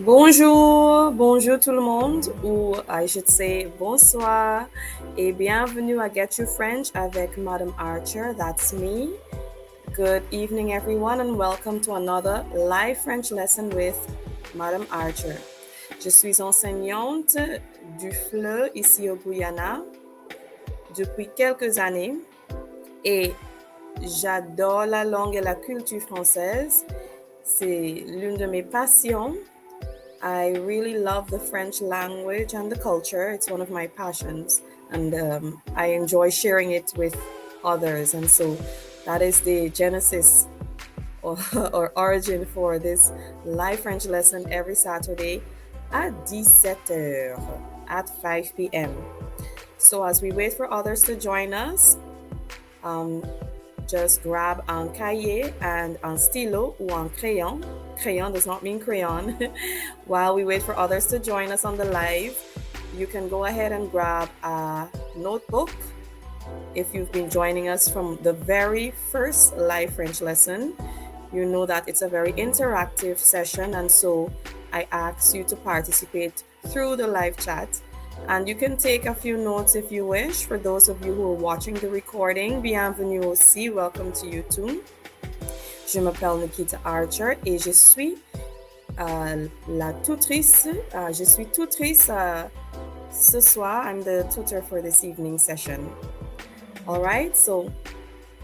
Bonjour, bonjour tout le monde, ou I should say bonsoir, et bienvenue à Get You French avec Madam Archer, that's me. Good evening everyone and welcome to another live French lesson with Madam Archer. Je suis enseignante du FLE ici au Guyana depuis quelques années et j'adore la langue et la culture française. C'est l'une de mes passions. I really love the French language and the culture. It's one of my passions, and I enjoy sharing it with others. And so that is the genesis or origin for this live French lesson every Saturday at 17h at 5 p.m. So as we wait for others to join us, just grab un cahier and un stylo ou un crayon. Crayon does not mean crayon. While we wait for others to join us on the live, you can go ahead and grab a notebook. If you've been joining us from the very first live French lesson, you know that it's a very interactive session, and so I ask you to participate through the live chat. And you can take a few notes if you wish. For those of you who are watching the recording, bienvenue aussi, welcome to you too. Je m'appelle Nikita Archer et je suis la tutrice. Je suis tutrice ce soir. I'm the tutor for this evening session. All right, so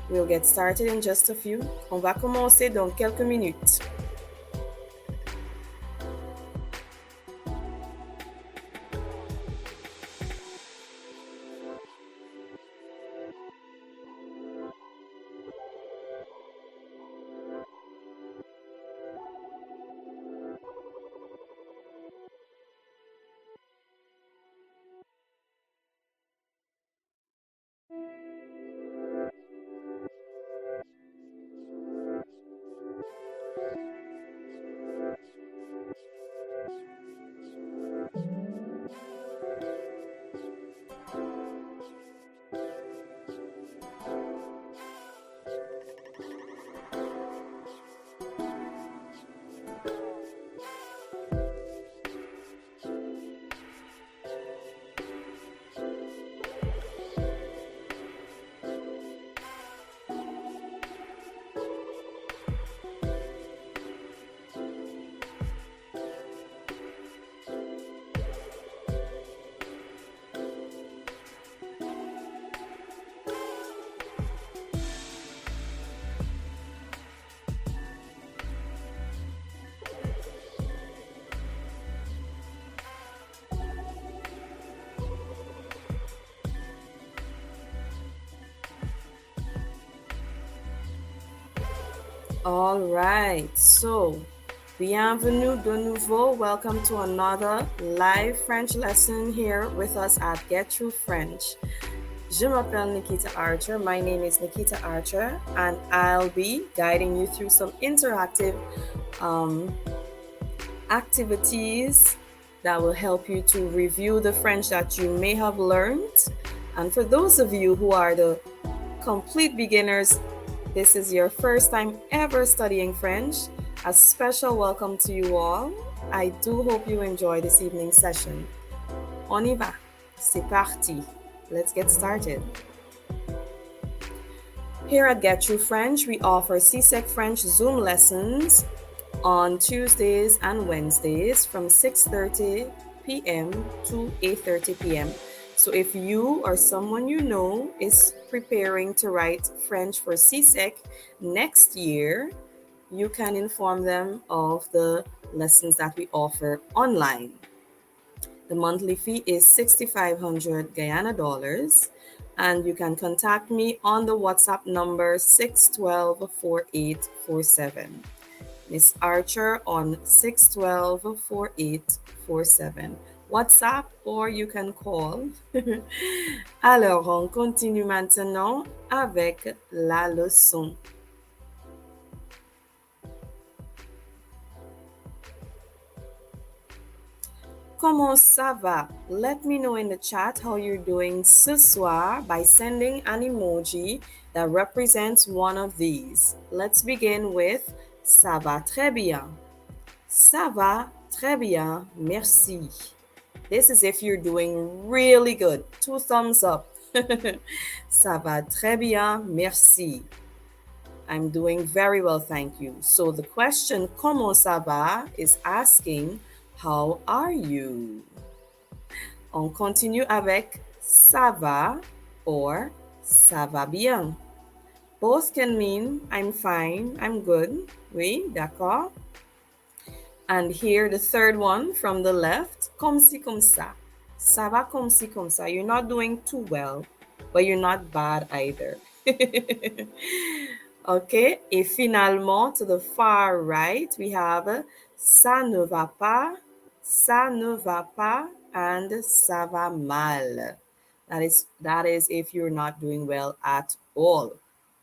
we'll get started in just a few. On va commencer dans quelques minutes. All right, so bienvenue de nouveau. Welcome to another live French lesson here with us at Get You French. Je m'appelle Nikita Archer. My name is Nikita Archer, and I'll be guiding you through some interactive activities that will help you to review the French that you may have learned. And for those of you who are the complete beginners, this is your first time ever studying French, a special welcome to you all. I do hope you enjoy this evening's session. On y va. C'est parti. Let's get started. Here at Get You French, we offer CSEC French Zoom lessons on Tuesdays and Wednesdays from 6:30 p.m. to 8:30 p.m. So if you or someone you know is preparing to write French for CSEC next year, you can inform them of the lessons that we offer online. The monthly fee is 6,500 Guyana dollars, and you can contact me on the WhatsApp number 612-4847. Miss Archer on 612-4847. WhatsApp or you can call. Alors, on continue maintenant avec la leçon. Comment ça va? Let me know in the chat how you're doing ce soir by sending an emoji that represents one of these. Let's begin with ça va très bien. Ça va très bien, merci. This is if you're doing really good. 2 thumbs up. Ça va très bien, merci. I'm doing very well, thank you. So the question comment ça va is asking how are you? On continue avec ça va or ça va bien. Both can mean I'm fine, I'm good. Oui, d'accord. And here the third one from the left, comme si comme ça. Ça va comme si comme ça. You're not doing too well, but you're not bad either. Okay, et finalement, to the far right, we have ça ne va pas, ça ne va pas, and ça va mal. That is if you're not doing well at all.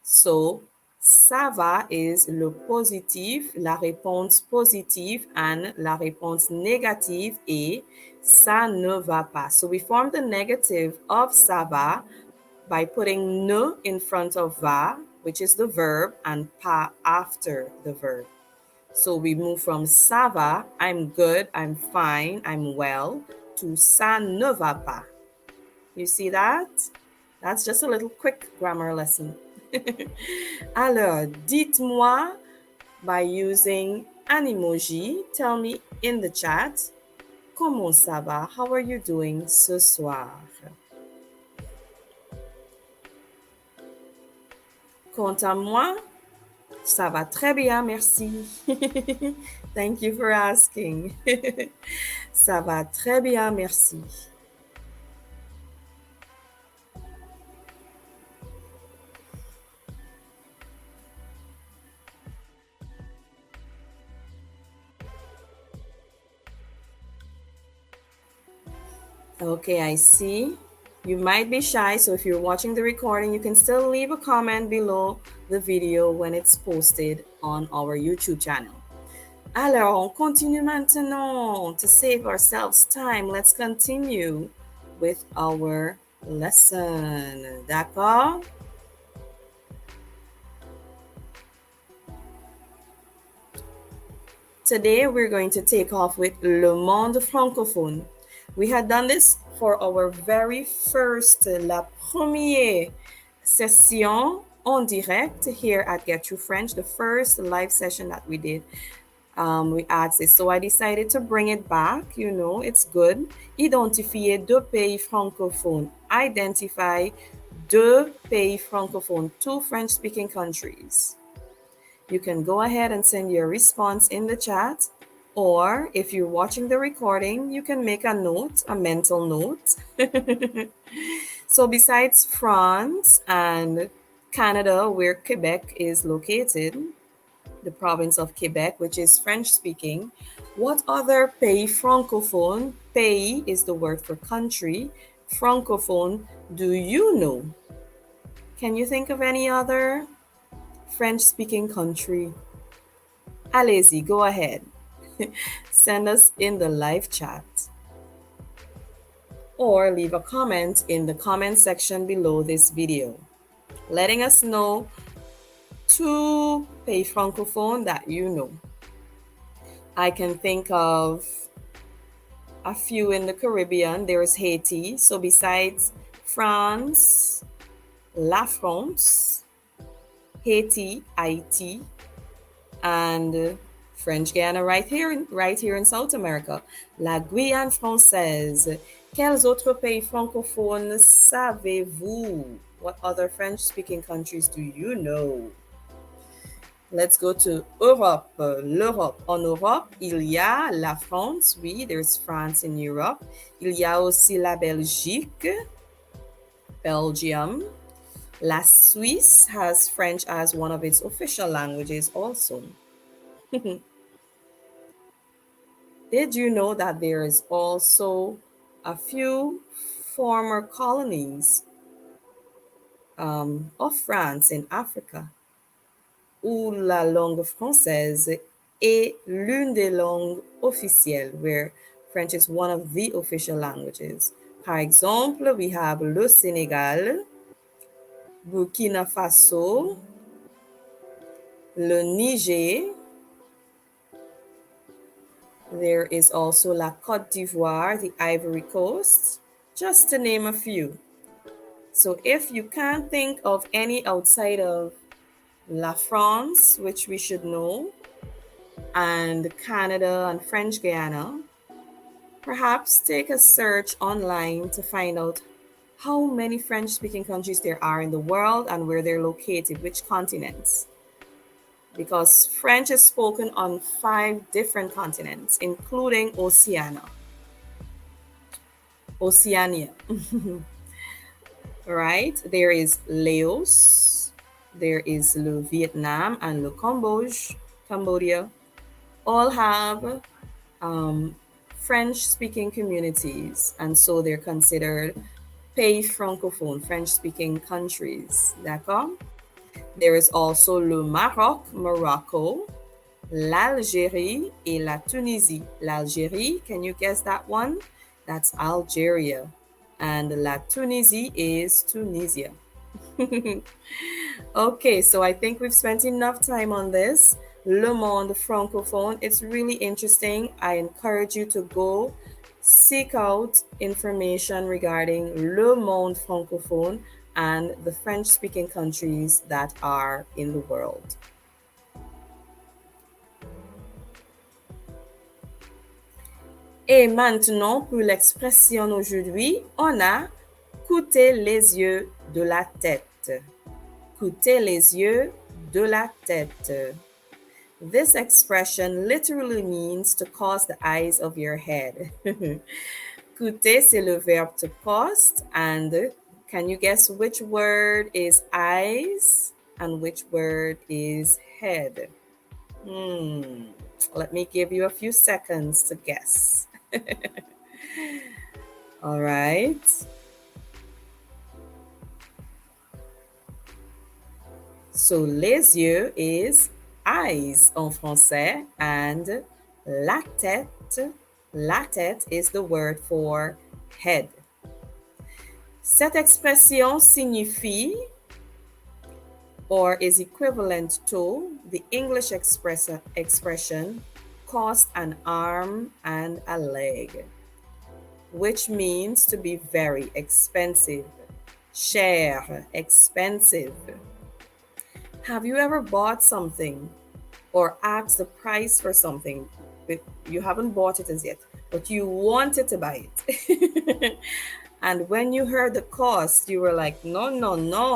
So, ça va is le positif, la réponse positive, and la réponse négative est ça ne va pas. So we form the negative of ça va by putting ne in front of va, which is the verb, and pas after the verb. So we move from ça va, I'm good, I'm fine, I'm well, to ça ne va pas. You see that? That's just a little quick grammar lesson. Alors, dites-moi by using an emoji. Tell me in the chat, comment ça va? How are you doing ce soir? Quant à moi, ça va très bien, merci. Thank you for asking. Ça va très bien, merci. Okay, I see. You might be shy, so if you're watching the recording, you can still leave a comment below the video when it's posted on our YouTube channel. Alors, on continue maintenant. To save ourselves time, let's continue with our lesson. D'accord? Today, we're going to take off with Le Monde Francophone. We had done this for our very first, la première session en direct here at Get You French, the first live session that we did. We asked this, so I decided to bring it back. You know, it's good. Identifier deux pays francophones. Identify deux pays francophones, two French-speaking countries. You can go ahead and send your response in the chat, or if you're watching the recording, you can make a note, a mental note. So besides France and Canada, where Quebec is located, the province of Quebec, which is French speaking, what other pays francophone, pays is the word for country, francophone, do you know? Can you think of any other French speaking country? Allez-y, go ahead. Send us in the live chat. Or leave a comment in the comment section below this video, letting us know two pays francophones that you know. I can think of a few in the Caribbean. There's Haiti. So besides France, La France, Haiti, Haiti, and French Guiana right here in South America. La Guyane française. Quels autres pays francophones savez-vous? What other French-speaking countries do you know? Let's go to Europe, l'Europe. En Europe, il y a la France, oui, there's France in Europe. Il y a aussi la Belgique, Belgium. La Suisse has French as one of its official languages also. Did you know that there is also a few former colonies of France in Africa, où la langue française est l'une des langues officielles, where French is one of the official languages. Par exemple, we have le Sénégal, Burkina Faso, le Niger, There is also La Côte d'Ivoire, the Ivory Coast, just to name a few. So if you can't think of any outside of La France, which we should know, and Canada and French Guiana, perhaps take a search online to find out how many French speaking countries there are in the world and where they're located, which continents. Because French is spoken on 5 different continents, including Oceania. Right? There is Laos, there is le Vietnam and le Cambodia. All have French speaking communities, and so they're considered pays francophones, French speaking countries. D'accord? There is also le Maroc, Morocco, l'Algérie, et la Tunisie. L'Algérie, can you guess that one? That's Algeria. And la Tunisie is Tunisia. Okay, so I think we've spent enough time on this. Le Monde Francophone, it's really interesting. I encourage you to go seek out information regarding Le Monde Francophone and the French-speaking countries that are in the world. Et maintenant, pour l'expression d'aujourd'hui, on a coûter les yeux de la tête. Coûter les yeux de la tête. This expression literally means to cause the eyes of your head. Coûter, c'est le verbe to cost. And can you guess which word is eyes and which word is head? Let me give you a few seconds to guess. All right. So, les yeux is eyes en français, and la tête is the word for head. Cette expression signifie or is equivalent to the English expression cost an arm and a leg, which means to be very expensive. Cher, expensive. Have you ever bought something or asked the price for something, but you haven't bought it as yet, but you wanted to buy it? And when you heard the cost, you were like, no,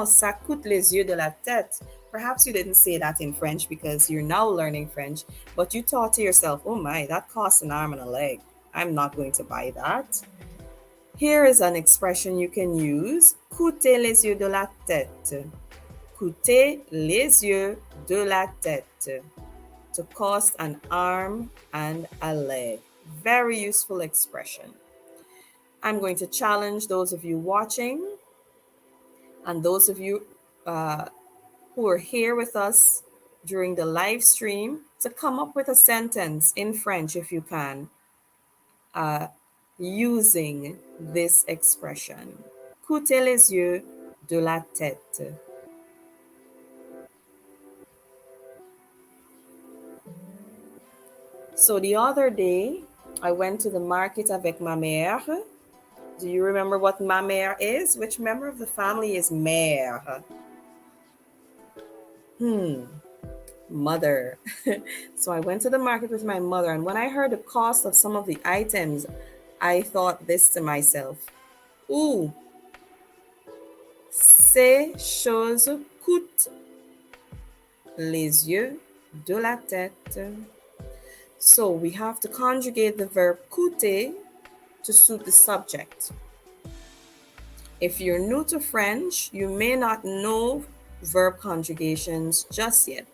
ça coûte les yeux de la tête. Perhaps you didn't say that in French because you're now learning French, but you thought to yourself, oh my, that costs an arm and a leg. I'm not going to buy that. Here is an expression you can use, coûter les yeux de la tête. Coûter les yeux de la tête. To cost an arm and a leg. Very useful expression. I'm going to challenge those of you watching and those of you who are here with us during the live stream to come up with a sentence in French if you can, using this expression. Coûter les yeux de la tête. So the other day, I went to the market avec ma mère. Do you remember what ma mère is? Which member of the family is mère? Mother. So I went to the market with my mother, and when I heard the cost of some of the items, I thought this to myself. Ooh, ces choses coûtent les yeux de la tête. So we have to conjugate the verb coûter to suit the subject. If you're new to French, you may not know verb conjugations just yet.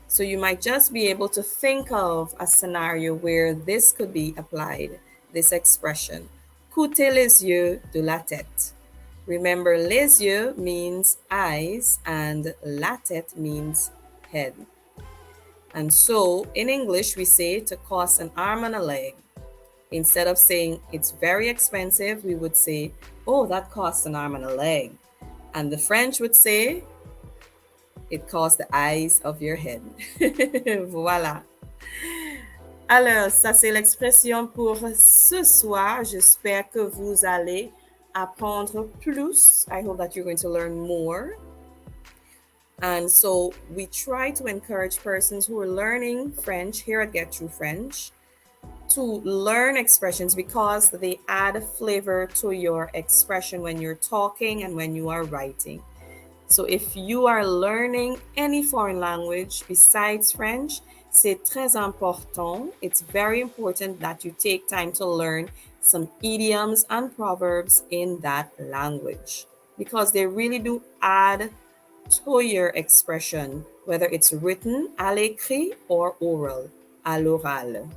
So you might just be able to think of a scenario where this could be applied, this expression. Coûter les yeux de la tête. Remember, les yeux means eyes and la tête means head. And so in English, we say to cost an arm and a leg. Instead of saying it's very expensive, we would say, oh, that costs an arm and a leg. And the French would say, it costs the eyes of your head. Voila. Alors, ça c'est l'expression pour ce soir. J'espère que vous allez apprendre plus. I hope that you're going to learn more. And so we try to encourage persons who are learning French here at Get Through French to learn expressions because they add flavor to your expression when you're talking and when you are writing. So if you are learning any foreign language besides French, c'est très important. It's very important that you take time to learn some idioms and proverbs in that language because they really do add to your expression, whether it's written à l'écrit or oral, à l'oral.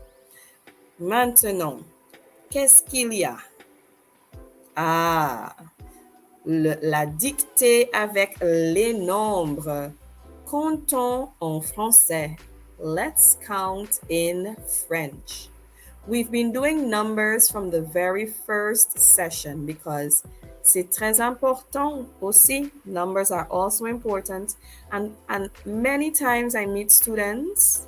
Maintenant, qu'est-ce qu'il y a? Ah, la dictée avec les nombres. Comptons en français. Let's count in French. We've been doing numbers from the very first session because c'est très important aussi. Numbers are also important. And many times I meet students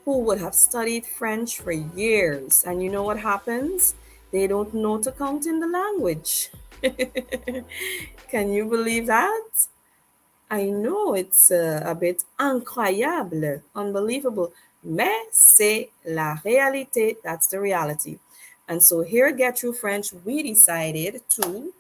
who would have studied French for years. And you know what happens? They don't know to count in the language. Can you believe that? I know it's a bit incroyable, unbelievable, mais c'est la réalité. That's the reality. And so here at Get Through French, we decided to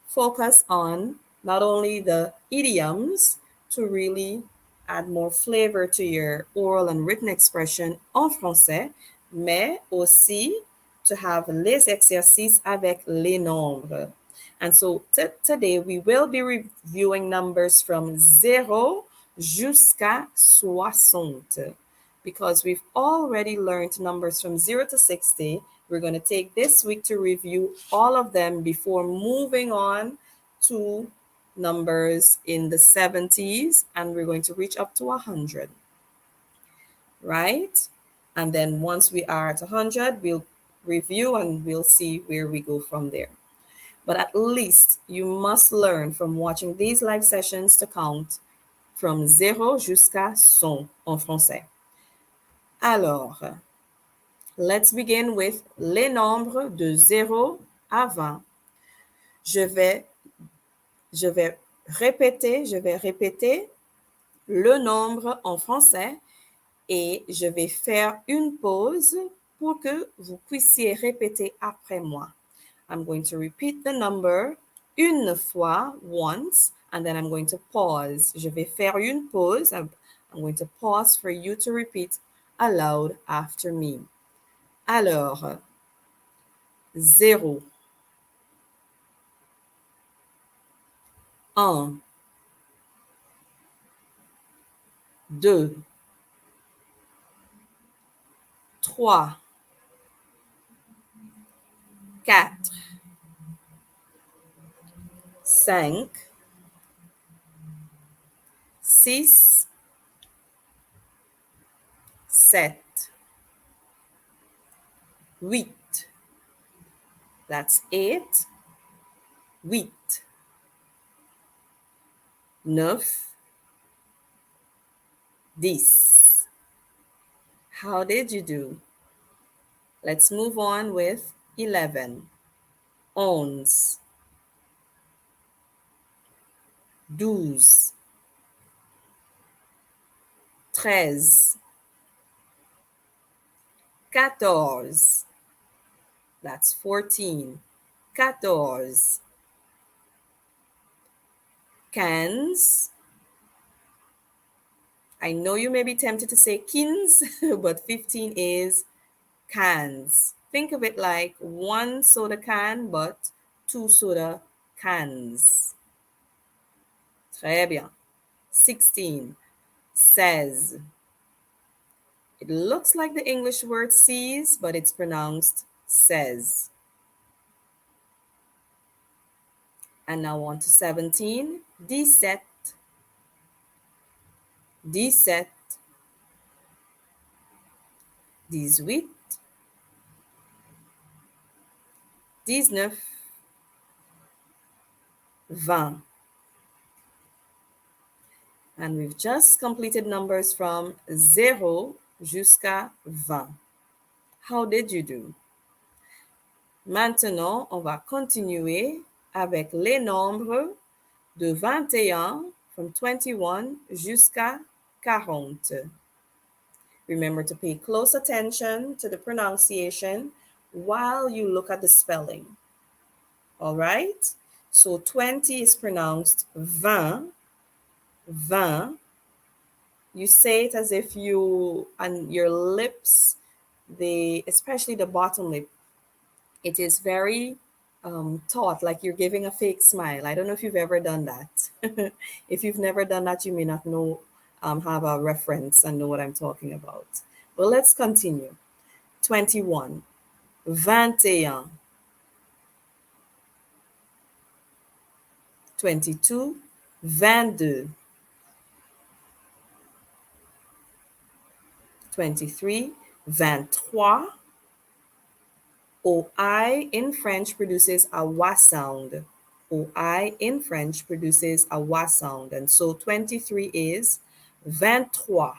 focus on not only the idioms to really add more flavor to your oral and written expression en français, mais aussi to have les exercices avec les nombres. And so today we will be reviewing numbers from 0 jusqu'à 60 because we've already learned numbers from 0 to 60. We're going to take this week to review all of them before moving on to numbers in the 70s, and we're going to reach up to 100, right? And then once we are at 100, we'll review and we'll see where we go from there. But at least you must learn from watching these live sessions to count from 0 jusqu'à 100 en français. Alors, let's begin with les nombres de 0 à 20. Je vais répéter le nombre en français et je vais faire une pause pour que vous puissiez répéter après moi. I'm going to repeat the number une fois, once, and then I'm going to pause. Je vais faire une pause. I'm going to pause for you to repeat aloud after me. Alors, 0, 1, 2, 3, 4, 5, 6, 7, 8. That's 8, 8. 9, 10. How did you do? Let's move on with 11. 11, 12, 13, 14. That's 14. 14. 15. I know you may be tempted to say quinze, but 15 is cans. Think of it like one soda can, but two soda cans. Très bien. 16. Says. It looks like the English word sees, but it's pronounced says. And now on to 17. 17. 17. 18. 19. 20. And we've just completed numbers from 0 jusqu'à 20. How did you do? Maintenant, on va continuer avec les nombres de 21, from 21 jusqu'à 40. Remember to pay close attention to the pronunciation while you look at the spelling. All right? So 20 is pronounced 20, 20. You say it as if you, and your lips, especially the bottom lip, it is very taut, like you're giving a fake smile. I don't know if you've ever done that. If you've never done that, you may not know, have a reference and know what I'm talking about. Well, let's continue. 21, 21, 22, 22, 23, 23. OI in French produces a wa sound. OI in French produces a wa sound. And so 23 is 23.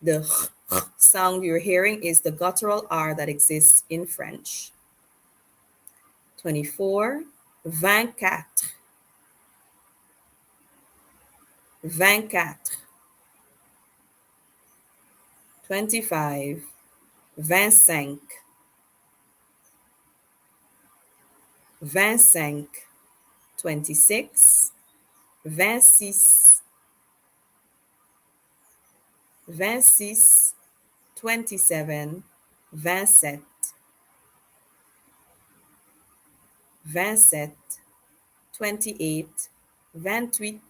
The sound you're hearing is the guttural R that exists in French. 24, 24, 24. 25, 25, 25. 26, 26, 26, 27, 27, 27, 28, 28,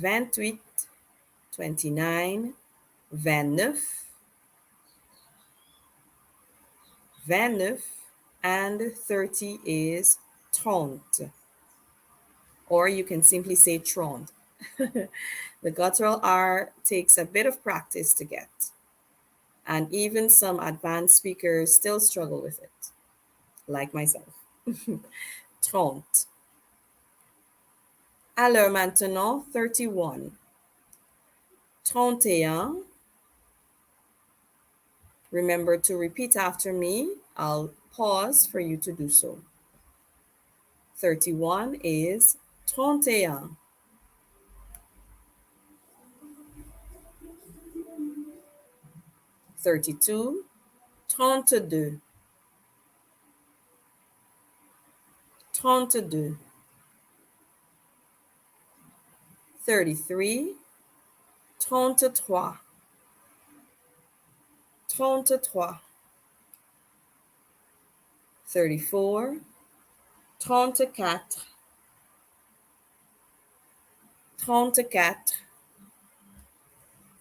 28, 29, 29, 29, and 30 is 30. Or you can simply say 30. The guttural R takes a bit of practice to get, and even some advanced speakers still struggle with it, like myself. 30. Alors maintenant, 31. 31. Remember to repeat after me. I'll pause for you to do so. 31 is 31. 32, 32. 32. 33, 33. 33. 34, 34. 34.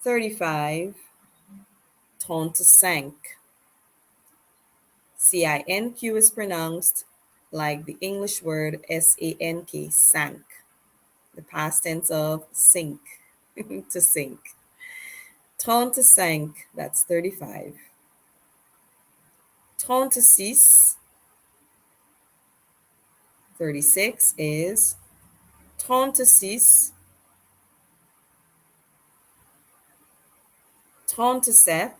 35, 35. CINQ is pronounced like the English word SANK, sank, the past tense of sink, to sink. 35, that's 35. 36, 36 is 36. 37,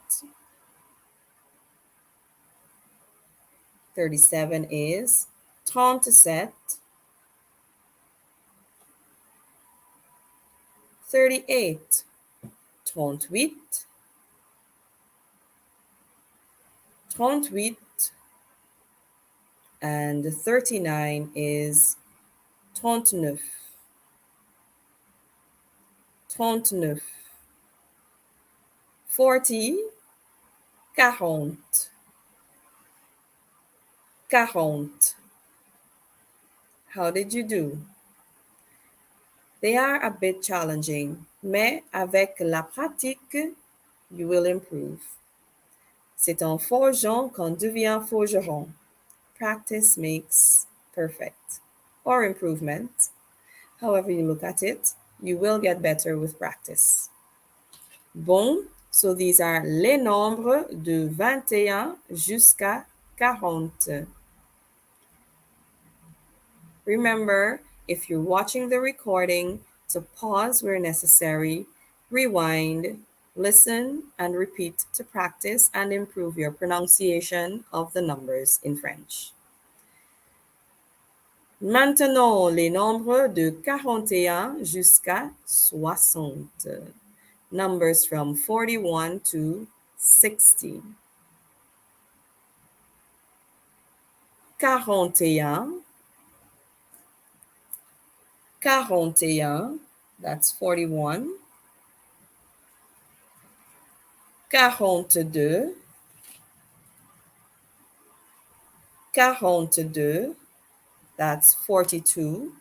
37 is 37. 38, 38. 38, and 39 is 39. 39. 40, 40. 40. How did you do? They are a bit challenging, mais avec la pratique, you will improve. C'est en forgeant qu'on devient forgeron. Practice makes perfect, or improvement. However you look at it, you will get better with practice. Bon, so these are les nombres de 21 jusqu'à 40. Remember, if you're watching the recording, So pause where necessary, rewind, listen, and repeat to practice and improve your pronunciation of the numbers in French. Maintenant, les nombres de 41 jusqu'à 60. Numbers from 41 to 60. 41, 41, that's 41. 42, 42, that's 42.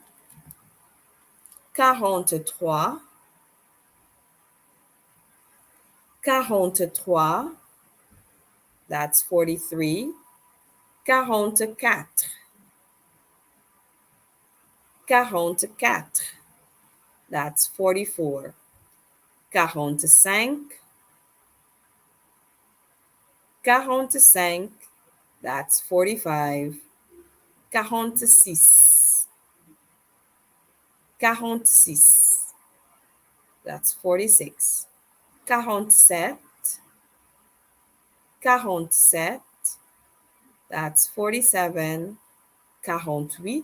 43, 43, that's 43. 44, 44, that's 44. 45, 45, that's 45. 46, 46, that's 46. 47, 47, that's 47. 48,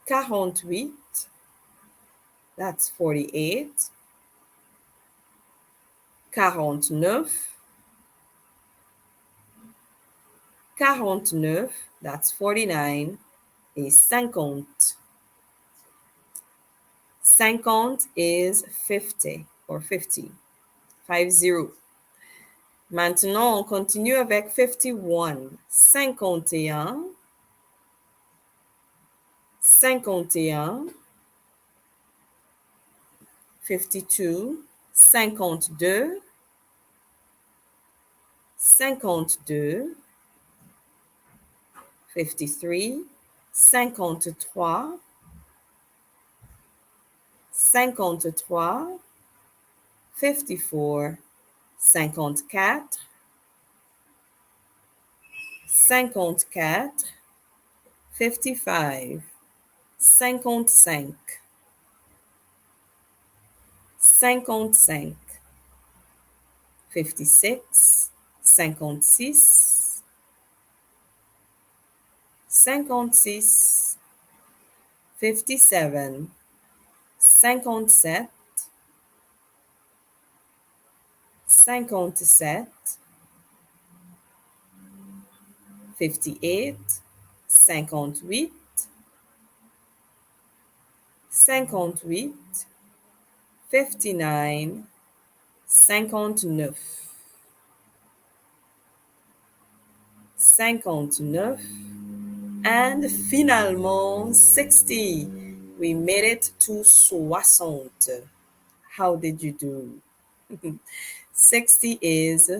48, that's 48. 49, 49, that's 49. Et 50. 50 is 50 or 50. 50. Maintenant, on continue avec 51. 51. 51. 52. 52. 52. 53. 53. 53. 54. 54. 54. 55. 55. 55. 56. 56. 56. 57. 57. 57. 58. 58. 58. 59. 59. 59. And finalement, 60. We made it to 60. How did you do? 60 is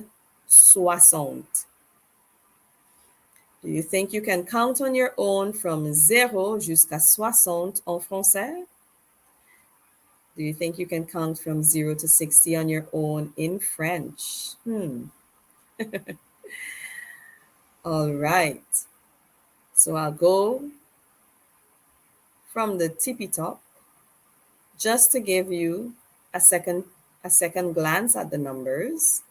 60. Do you think you can count on your own from 0 jusqu'à 60 en français? Do you think you can count from 0 to 60 on your own in French? All right. So I'll go from the tippy top just to give you a second glance at the numbers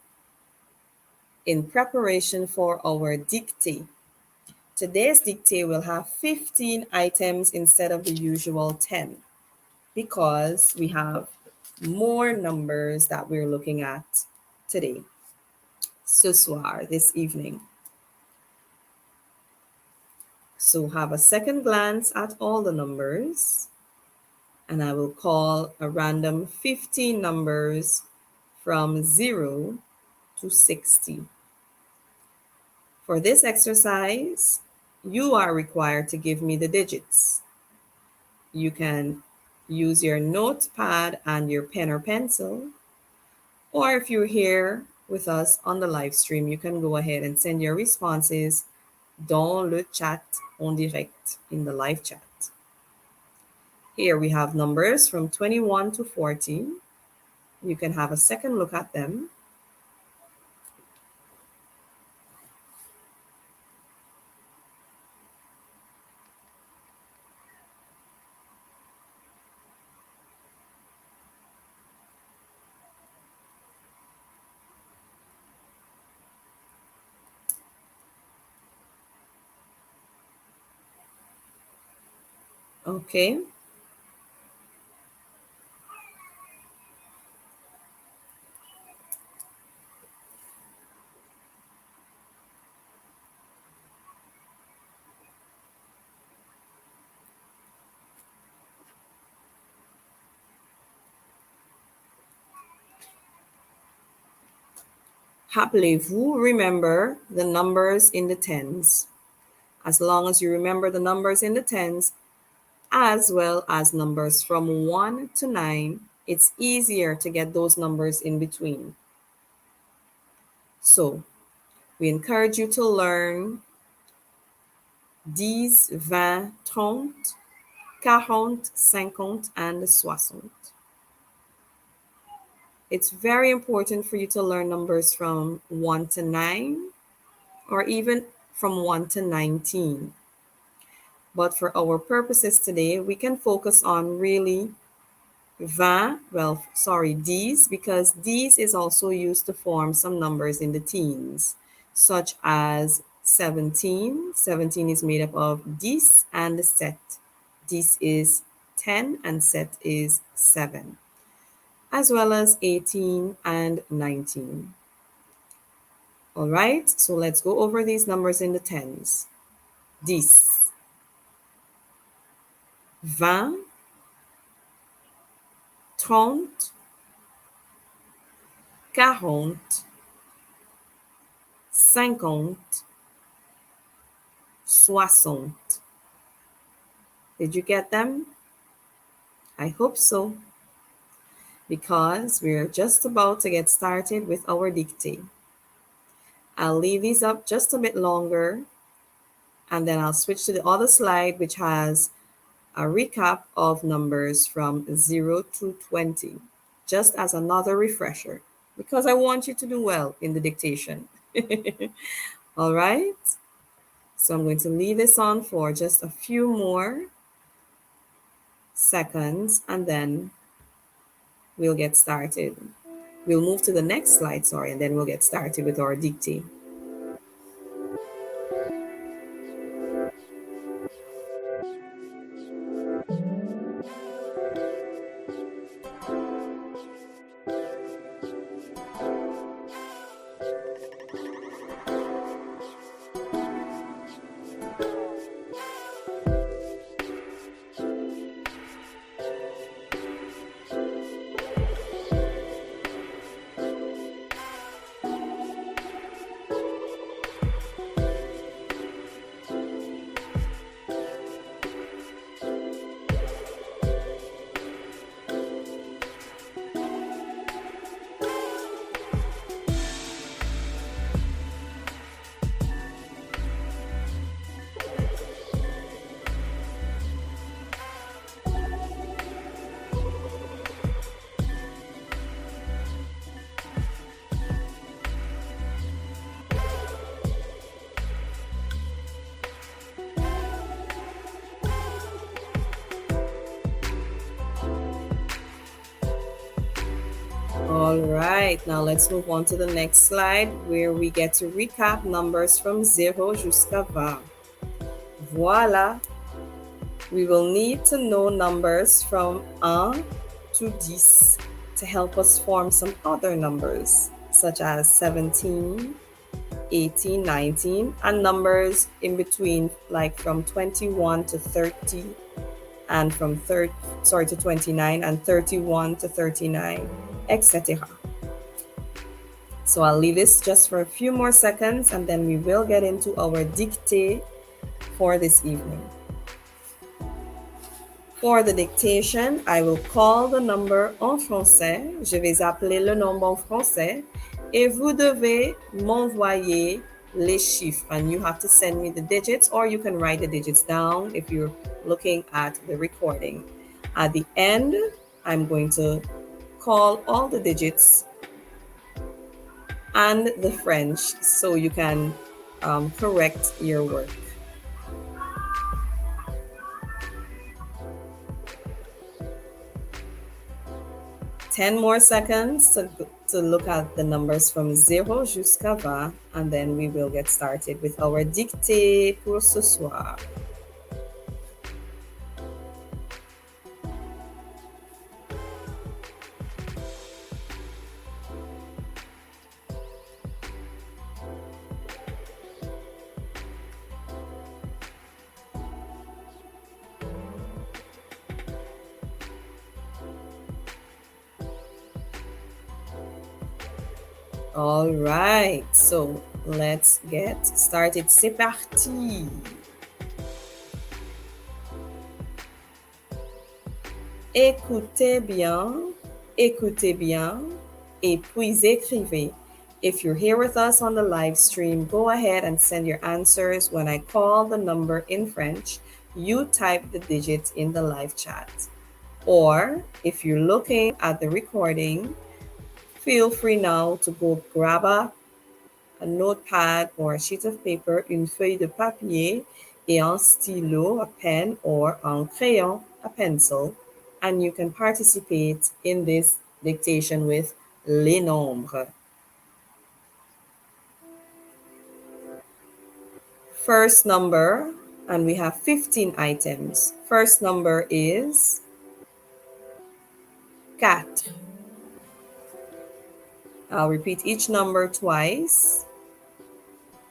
in preparation for our dictée. Today's dictée will have 15 items instead of the usual 10 because we have more numbers that we're looking at today, ce soir, this evening. So have a second glance at all the numbers, and I will call a random 15 numbers from 0 to 60. For this exercise, you are required to give me the digits. You can use your notepad and your pen or pencil, or if you're here with us on the live stream, you can go ahead and send your responses dans le chat en direct, in the live chat. Here we have numbers from 21 to 40. You can have a second look at them. Okay. Rappelez-vous, remember the numbers in the tens. As long as you remember the numbers in the tens, as well as numbers from 1 to 9, it's easier to get those numbers in between. So, we encourage you to learn 10, 20, 30, 40, 50, and 60. It's very important for you to learn numbers from 1 to 9 or even from 1 to 19. But for our purposes today, we can focus on really 20, because these is also used to form some numbers in the teens, such as 17. 17 is made up of 10 and 7. 10 is 10 and 7 is 7, as well as 18 and 19. All right, so let's go over these numbers in the tens. 10, 20, 30, 40, 50, 60. Did you get them? I hope so, because we're just about to get started with our dictée. I'll leave these up just a bit longer, and then I'll switch to the other slide, which has a recap of numbers from 0 to 20, just as another refresher, because I want you to do well in the dictation. All right? So I'm going to leave this on for just a few more seconds, and then we'll get started. We'll move to the next slide, sorry, and then we'll get started with our dictée. All right, now let's move on to the next slide where we get to recap numbers from 0 jusqu'à 20. Voila! We will need to know numbers from 1 to 10 to help us form some other numbers, such as 17, 18, 19, and numbers in between, like from 21 to 30, and from 29, and 31 to 39, etc. So I'll leave this just for a few more seconds, and then we will get into our dictée for this evening. For the dictation, I will call the number en français. Je vais appeler le nombre en français, et vous devez m'envoyer les chiffres. And you have to send me the digits, or you can write the digits down if you're looking at the recording. At the end, I'm going to call all the digits and the French so you can correct your work. Ten more seconds to look at the numbers from 0 jusqu'à 20, and then we will get started with our dictée pour ce soir. All right, so let's get started. C'est parti. Écoutez bien, et puis écrivez. If you're here with us on the live stream, go ahead and send your answers. When I call the number in French, you type the digits in the live chat. Or if you're looking at the recording, feel free now to go grab a notepad or a sheet of paper, une feuille de papier, et un stylo, a pen, or un crayon, a pencil, and you can participate in this dictation with les nombres. First number, and we have 15 items. First number is 4. I'll repeat each number twice.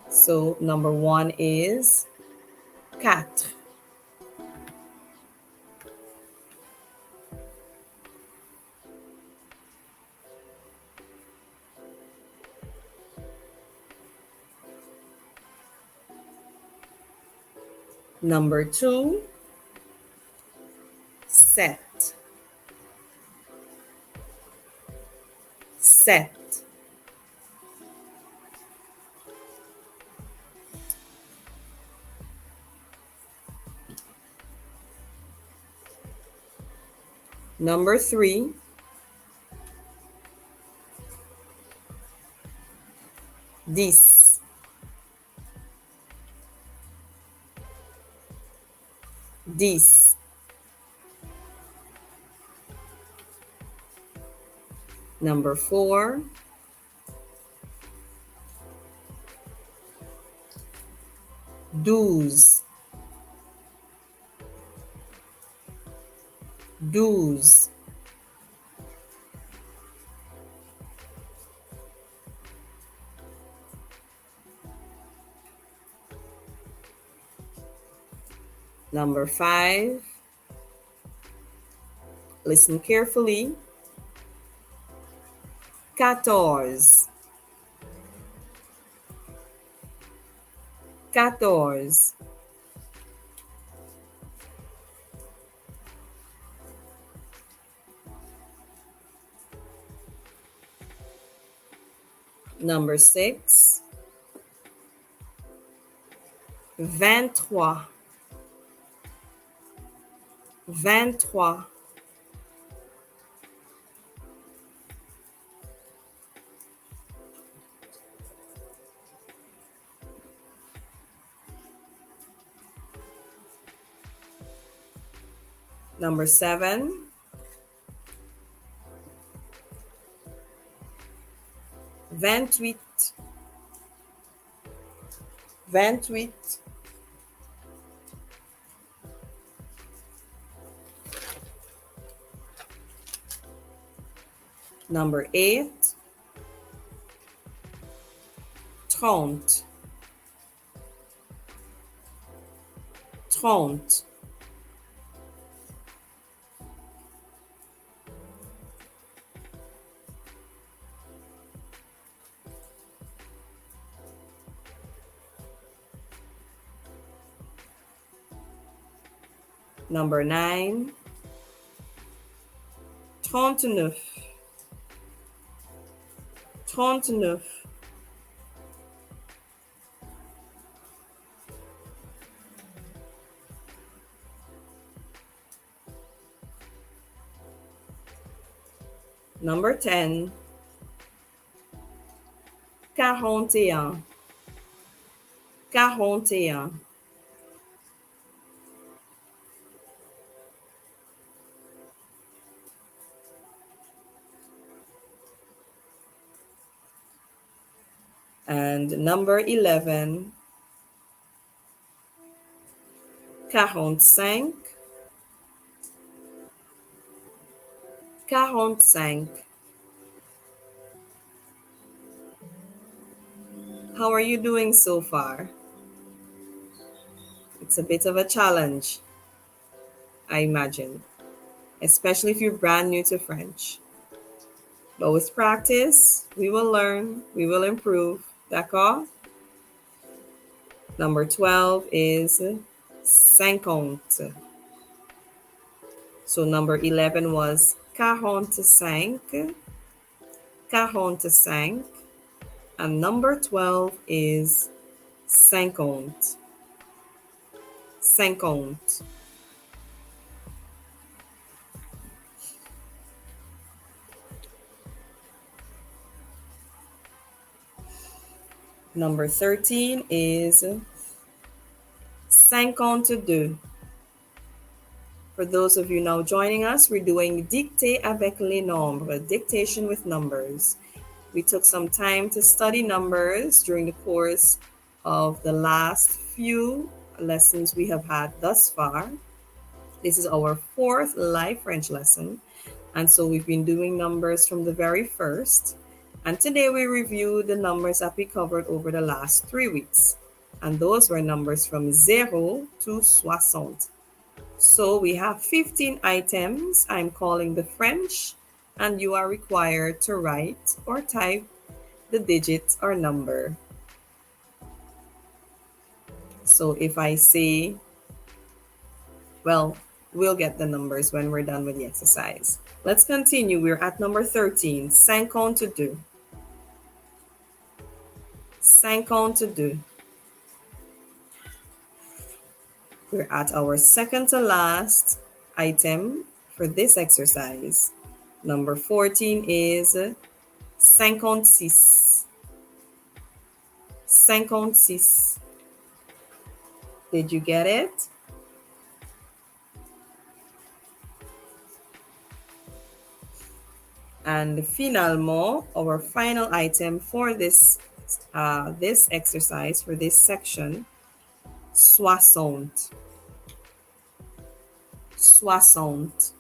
So number 1 is 4. Number 2, 7. 7. Number 3, 10. 10. Number 4, 12. 12. Number 5, listen carefully, 14. 14. Number 6, 23. 23. Number 7, 28. 28. Number 8, 30. 30. Number 9, 39. 39. Number 10, 41. 41. And number 11, 45. 45. How are you doing so far? It's a bit of a challenge, I imagine, especially if you're brand new to French. But with practice, we will learn, we will improve. D'accord? Number 12 is 50. So number 11 was 45. 45. And number 12 is 50. 50. Number 13 is 52. For those of you now joining us, we're doing dictée avec les nombres, dictation with numbers. We took some time to study numbers during the course of the last few lessons we have had thus far. This is our 4th live French lesson, and so we've been doing numbers from the very first. And today we review the numbers that we covered over the last 3 weeks. And those were numbers from 0 to 60. So we have 15 items. I'm calling the French, and you are required to write or type the digit or number. So if I say, well, we'll get the numbers when we're done with the exercise. Let's continue. We're at number 13, 52. 52. We're at our second to last item for this exercise. Number 14 is 56. 56. Did you get it? And finalement, our final item for this exercise, for this section, 60. 60.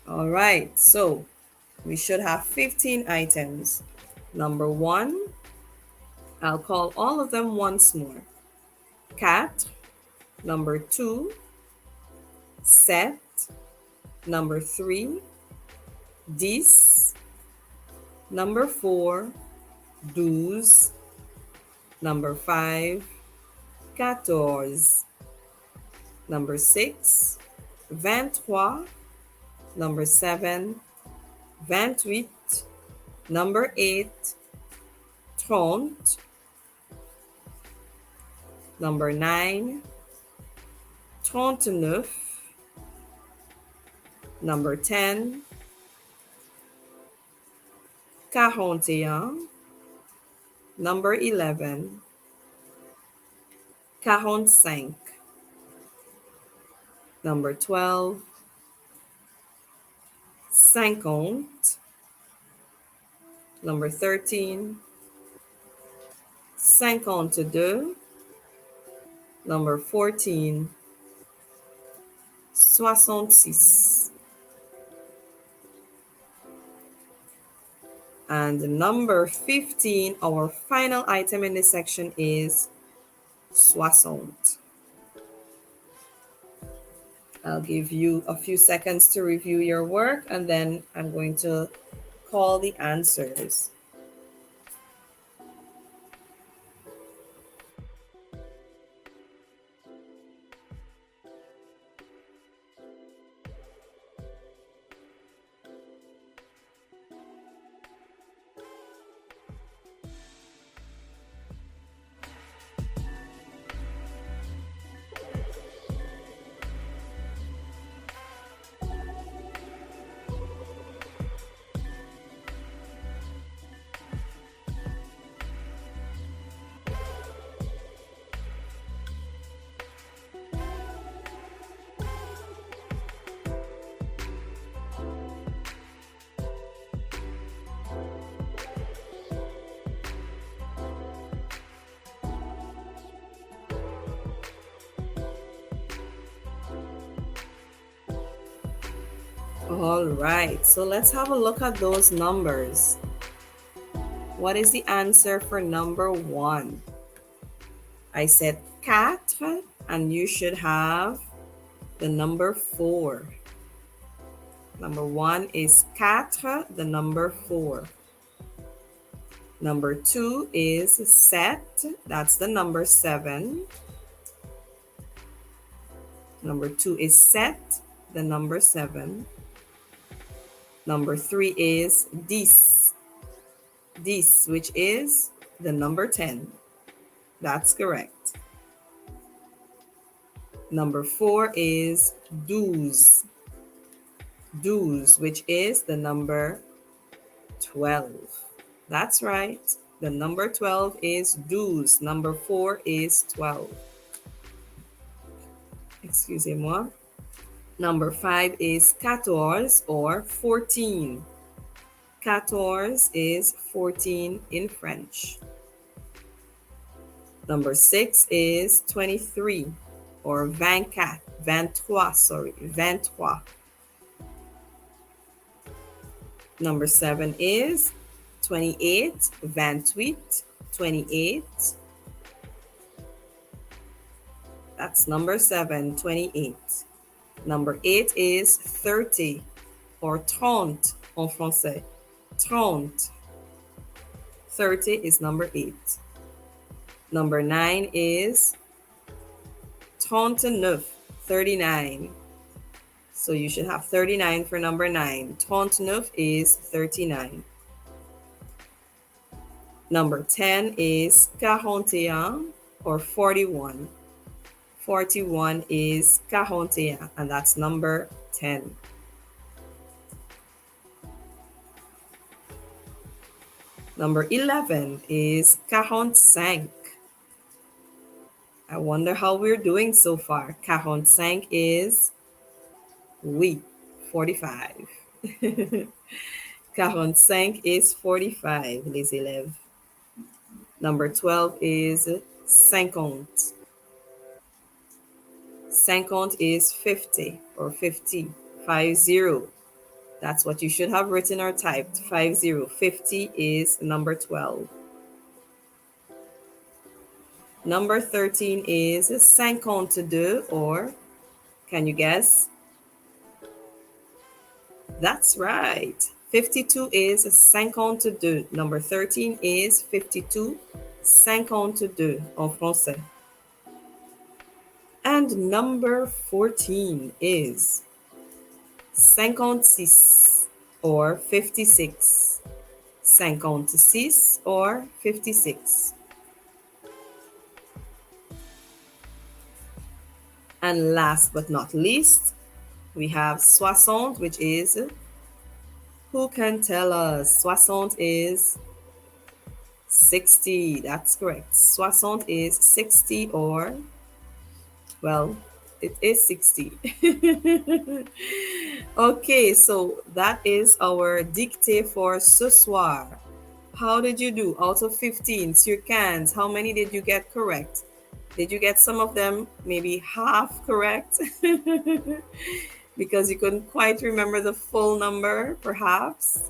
All right, so we should have 15 items. Number 1, I'll call all of them once more. 4. Number 2, 7. Number 3, 10. Number 4, 12. Number 5, 14. Number 6, 23. Number 7, 28. Number 8, 30. Number 9, 39. Number 10, 41. Number 11, 45. Number 12, 50. Number 13, 52. Number 14, 66. And number 15, our final item in this section is 60. I'll give you a few seconds to review your work, and then I'm going to call the answers. All right, so let's have a look at those numbers. What is the answer for number 1? I said quatre, and you should have the number 4. Number 1 is quatre, the number 4. Number 2 is sept, that's the number 7. Number 2 is sept, the number 7. Number 3 is dix, which is the number 10. That's correct. Number 4 is douze, which is the number 12. That's right. The number 12 is douze. Number 4 is 12. Excusez-moi. Number 5 is quatorze or 14. Quatorze is 14 in French. Number 6 is 23 or 24. 23. Number 7 is 28, 28, 28. That's number 7, 28. Number 8 is 30 or 30 en français. 30. 30 is number 8. Number 9 is 39, 39. So you should have 39 for number 9. 39 is 39. Number 10 is 41 or 41. 41 is 41, and that's number 10. Number 11 is 45. I wonder how we're doing so far. 45 is, oui, 45. 45 is 45, les élèves. Number 12 is 50. 50 is 50 or 50, 50. That's what you should have written or typed, 50. 50 is number 12. Number 13 is 52, or can you guess? That's right. 52 is 52. Number 13 is 52, 52 en français. And number 14 is 56 or 56. 56 or 56. And last but not least, we have 60, which is, who can tell us? 60 is 60. That's correct. 60 is 60, or, well, it is 60. Okay, so that is our dictée for ce soir. How did you do? Out of 15, sur 15, how many did you get correct? Did you get some of them maybe half correct? Because you couldn't quite remember the full number, perhaps?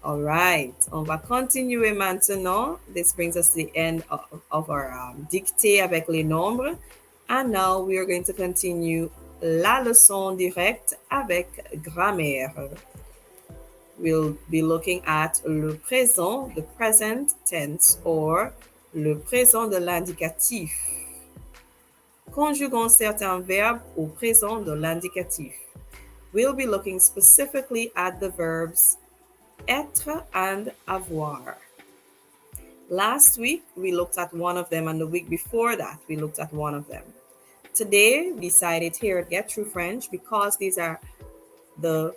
All right, on va continuer maintenant. This brings us to the end of our dictée avec les nombres. And now we are going to continue la leçon directe avec grammaire. We'll be looking at le présent, the present tense, or le présent de l'indicatif. Conjuguons certains verbes au présent de l'indicatif. We'll be looking specifically at the verbs être and avoir. Last week, we looked at one of them, and the week before that, we looked at one of them. Today, we decided here at Get Through French, because these are the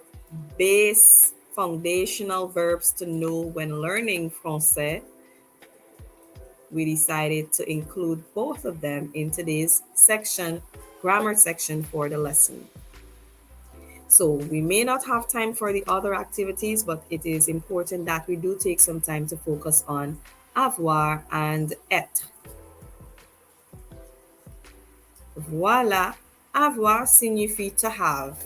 base foundational verbs to know when learning Français, we decided to include both of them in today's section, grammar section for the lesson. So we may not have time for the other activities, but it is important that we do take some time to focus on avoir and être. Voilà, avoir signifie to have.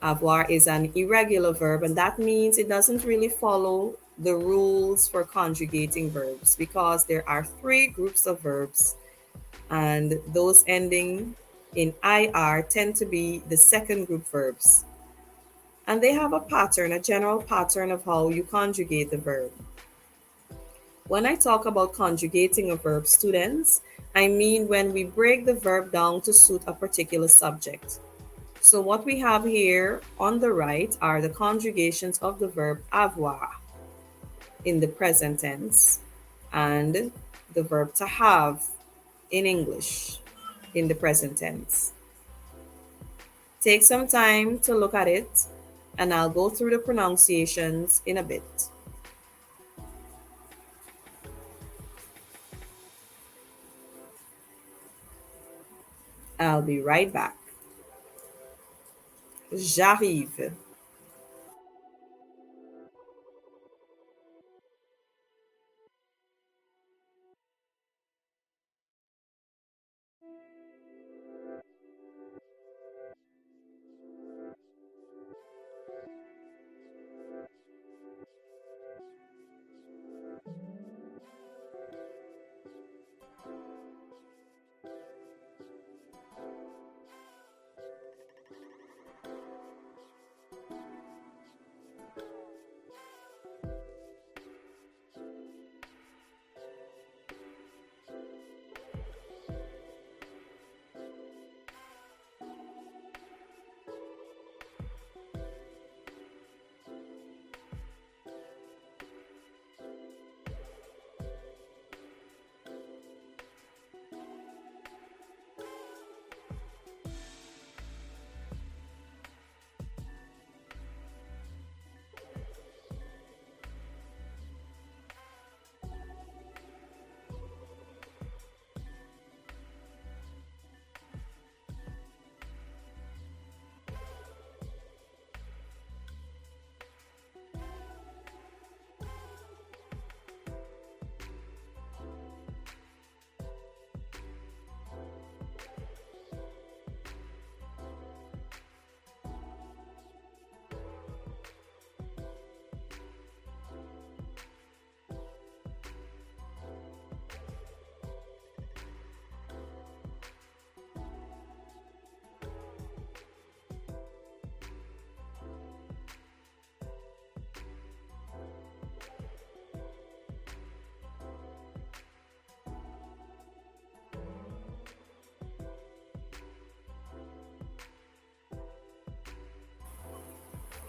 Avoir is an irregular verb, and that means it doesn't really follow the rules for conjugating verbs because there are three groups of verbs, and those ending in IR tend to be the second group verbs. And they have a pattern, a general pattern of how you conjugate the verb. When I talk about conjugating a verb, students, I mean when we break the verb down to suit a particular subject. So what we have here on the right are the conjugations of the verb avoir in the present tense and the verb to have in English in the present tense. Take some time to look at it, and I'll go through the pronunciations in a bit. I'll be right back. J'arrive.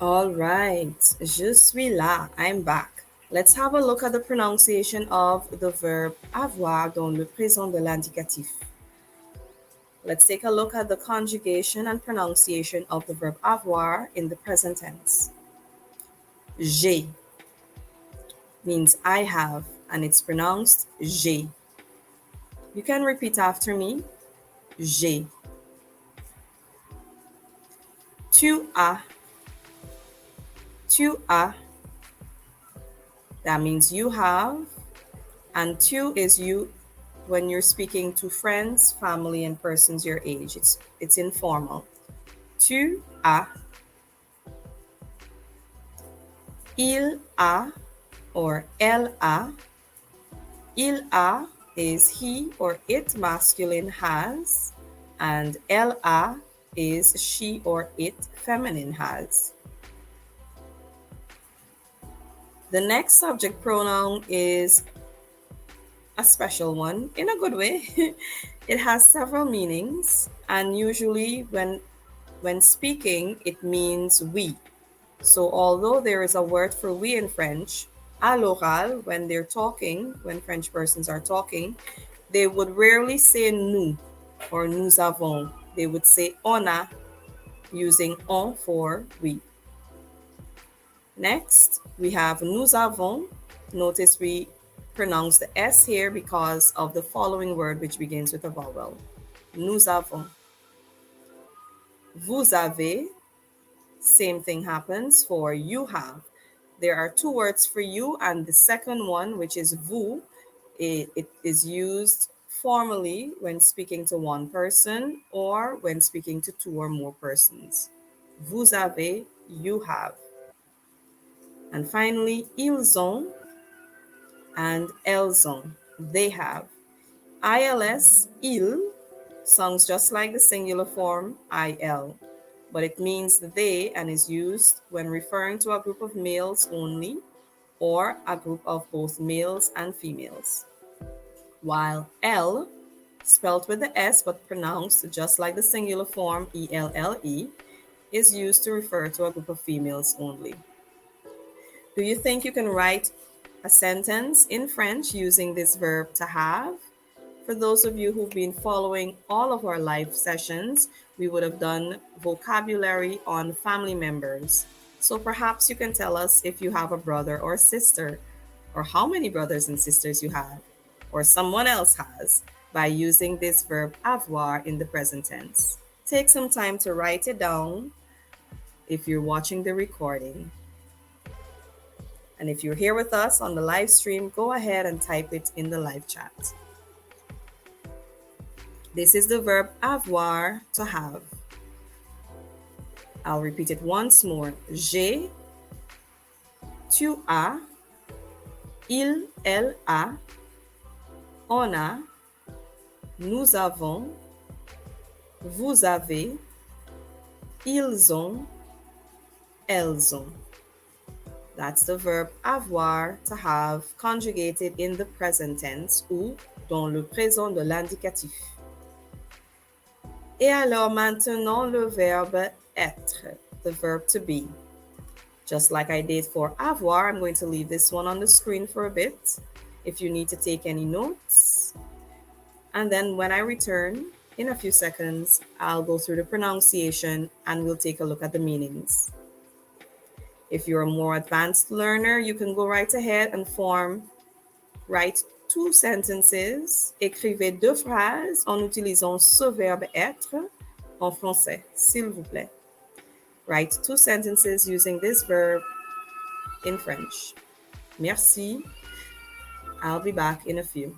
All right, je suis là. I'm back. Let's have a look at the pronunciation of the verb avoir dans le présent de l'indicatif. Let's take a look at the conjugation and pronunciation of the verb avoir in the present tense. J'ai means I have, and it's pronounced j'ai. You can repeat after me. J'ai. Tu as. Tu as. That means you have. And tu is you when you're speaking to friends, family, and persons your age. It's informal. Tu as. Il a or elle a. Il a is he or it masculine has, and elle a is she or it feminine has. The next subject pronoun is a special one in a good way. It has several meanings, and usually when speaking it means we. So although there is a word for we in French, à l'oral, when they're talking, when French persons are talking, they would rarely say nous or nous avons. They would say on a, using on for we. Next, we have nous avons. Notice we pronounce the S here because of the following word which begins with a vowel. Nous avons. Vous avez. Same thing happens for you have. There are two words for you, and the second one, which is vous, it is used formally when speaking to one person or when speaking to two or more persons. Vous avez, you have. And finally, ils ont and elles ont. They have. ILS, il, sounds just like the singular form IL, but it means they and is used when referring to a group of males only or a group of both males and females. While L, spelled with the S but pronounced just like the singular form ELLE, is used to refer to a group of females only. Do you think you can write a sentence in French using this verb to have? For those of you who've been following all of our live sessions, we would have done vocabulary on family members. So perhaps you can tell us if you have a brother or sister, or how many brothers and sisters you have, or someone else has, by using this verb avoir in the present tense. Take some time to write it down if you're watching the recording. And if you're here with us on the live stream, go ahead and type it in the live chat. This is the verb avoir, to have. I'll repeat it once more. J'ai, tu as, il, elle a, on a, nous avons, vous avez, ils ont, elles ont. That's the verb avoir, to have, conjugated in the present tense ou dans le présent de l'indicatif. Et alors maintenant le verbe être, the verb to be. Just like I did for avoir, I'm going to leave this one on the screen for a bit if you need to take any notes. And then when I return in a few seconds, I'll go through the pronunciation and we'll take a look at the meanings. If you're a more advanced learner, you can go right ahead and write 2 sentences. Écrivez 2 phrases en utilisant ce verbe être en français, s'il vous plaît. Write 2 sentences using this verb in French. Merci. I'll be back in a few.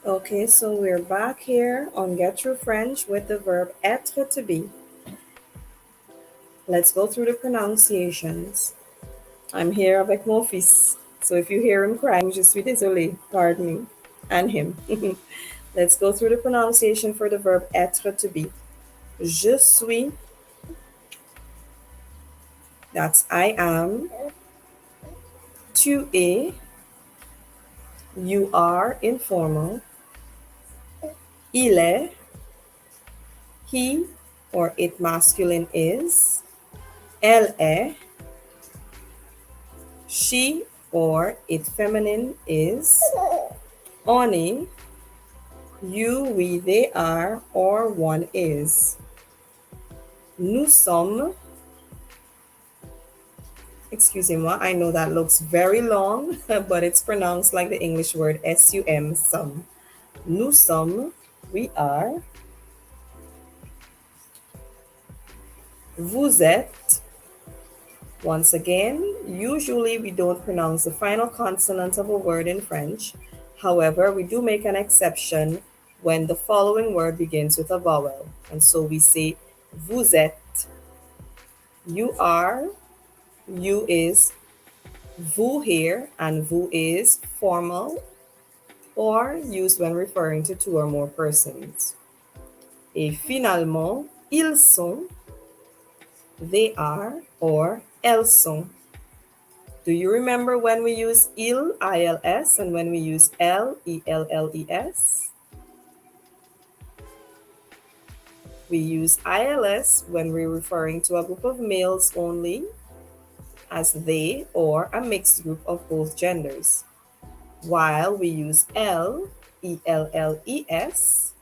Okay, so we're back here on Get Through French with the verb être to be. Let's go through the pronunciations. I'm here avec mon fils. So if you hear him crying, je suis désolé, pardon me, and him. Let's go through the pronunciation for the verb être to be. Je suis, that's I am. Tu es, you are informal. Il est, he or it masculine is. Elle est, she or it feminine is. On est, you, we, they are, or one is. Nous sommes, excusez-moi, I know that looks very long, but it's pronounced like the English word S-U-M, some. Nous sommes, we are. Vous êtes, once again, usually we don't pronounce the final consonant of a word in French. However, we do make an exception when the following word begins with a vowel. And so we say, vous êtes, you are, you is, vous here, and vous is formal or used when referring to two or more persons. Et finalement, ils sont, they are, or elles sont. Do you remember when we use il, I-L-S, and when we use elle, E-L-L-E-S? We use ILS when we're referring to a group of males only as they or a mixed group of both genders, while we use L, E-L-L-E-S,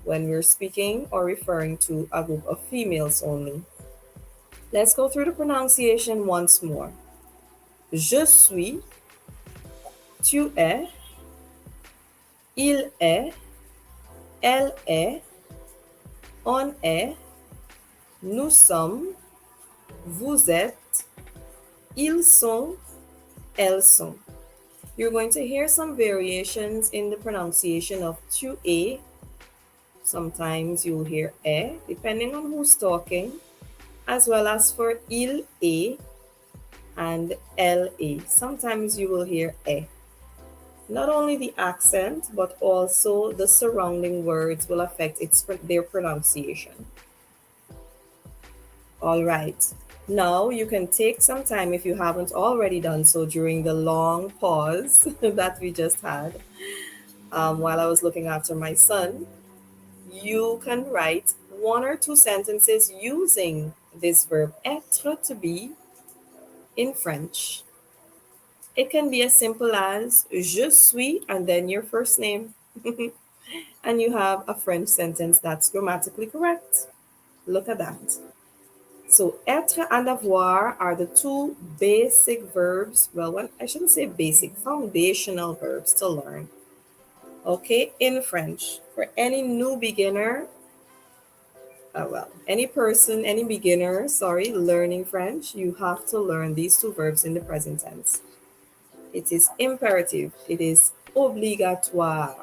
when we're speaking or referring to a group of females only. Let's go through the pronunciation once more. Je suis, tu es, il est, elle est, on est, nous sommes, vous êtes, ils sont, elles sont. You're going to hear some variations in the pronunciation of tu es. Sometimes you'll hear depending on who's talking, as well as for il est and elle est. Sometimes you will hear Not only the accent, but also the surrounding words will affect their pronunciation. All right. Now you can take some time, if you haven't already done so, during the long pause that we just had while I was looking after my son. You can write one or two sentences using this verb être to be in French. It can be as simple as je suis and then your first name. And you have a French sentence that's grammatically correct. Look at that. So être and avoir are the two basic verbs. Well, I shouldn't say basic, foundational verbs to learn. Okay, in French. For any new beginner, any person, any beginner, learning French, you have to learn these two verbs in the present tense. It is imperative. It is obligatoire.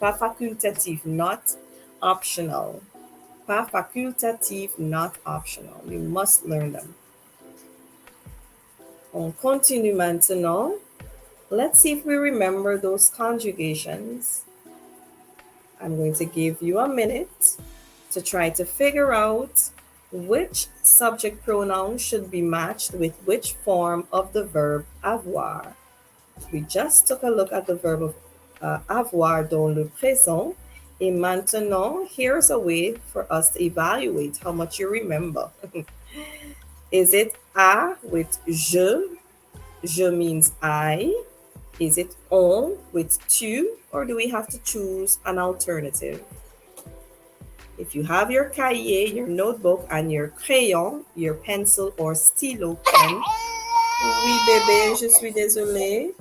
Pas facultatif, not optional. Pas facultatif, not optional. You must learn them. On continue maintenant. Let's see if we remember those conjugations. I'm going to give you a minute to try to figure out which subject pronoun should be matched with which form of the verb avoir. We just took a look at the verb of avoir dans le présent. Et maintenant, here's a way for us to evaluate how much you remember. Is it a with je? Je means I. Is it on with tu, or do we have to choose an alternative? If you have your cahier, your notebook, and your crayon, your pencil or stylo pen. Oui, bébé, je suis désolée.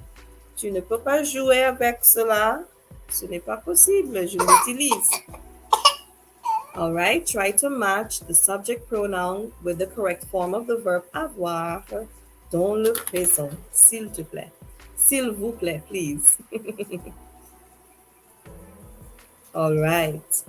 Tu ne peux pas jouer avec cela. Ce n'est pas possible, je l'utilise. All right, try to match the subject pronoun with the correct form of the verb avoir dans le présent, s'il te plaît. S'il vous plaît, please. All right.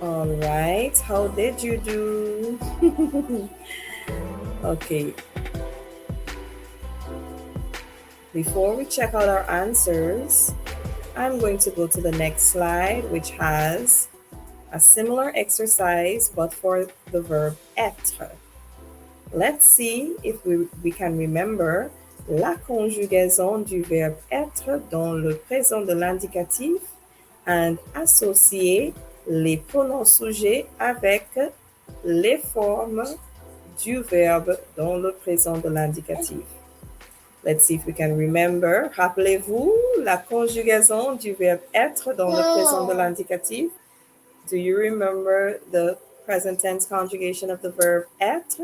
All right. How did you do? Okay. Before we check out our answers, I'm going to go to the next slide, which has a similar exercise but for the verb être. Let's see if we can remember la conjugaison du verbe être dans le présent de l'indicatif and associer les pronoms sujets avec les formes du verbe dans le présent de l'indicatif. Let's see if we can remember. Rappelez-vous la conjugaison du verbe être dans le présent de l'indicatif. Do you remember the present tense conjugation of the verb être?